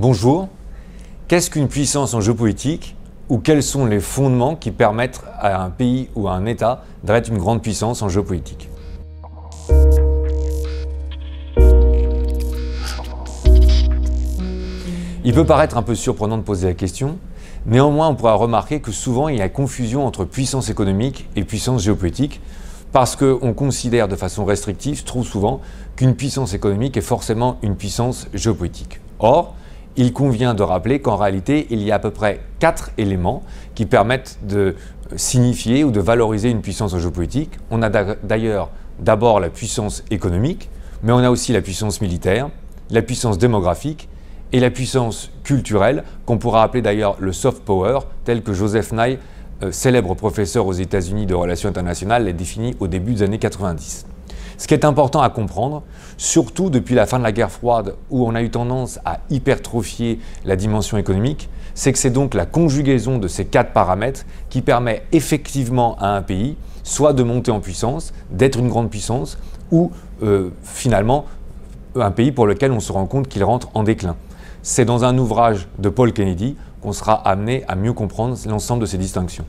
Bonjour, qu'est-ce qu'une puissance en géopolitique ou quels sont les fondements qui permettent à un pays ou à un État d'être une grande puissance en géopolitique? Il peut paraître un peu surprenant de poser la question, néanmoins on pourra remarquer que souvent il y a confusion entre puissance économique et puissance géopolitique parce qu'on considère de façon restrictive trop souvent qu'une puissance économique est forcément une puissance géopolitique. Or, il convient de rappeler qu'en réalité, il y a à peu près 4 éléments qui permettent de signifier ou de valoriser une puissance en géopolitique. On a d'ailleurs d'abord la puissance économique, mais on a aussi la puissance militaire, la puissance démographique et la puissance culturelle, qu'on pourra appeler d'ailleurs le soft power, tel que Joseph Nye, célèbre professeur aux États-Unis de relations internationales, l'a défini au début des années 90. Ce qui est important à comprendre, surtout depuis la fin de la guerre froide où on a eu tendance à hypertrophier la dimension économique, c'est que c'est donc la conjugaison de ces 4 paramètres qui permet effectivement à un pays soit de monter en puissance, d'être une grande puissance, ou finalement un pays pour lequel on se rend compte qu'il rentre en déclin. C'est dans un ouvrage de Paul Kennedy qu'on sera amené à mieux comprendre l'ensemble de ces distinctions.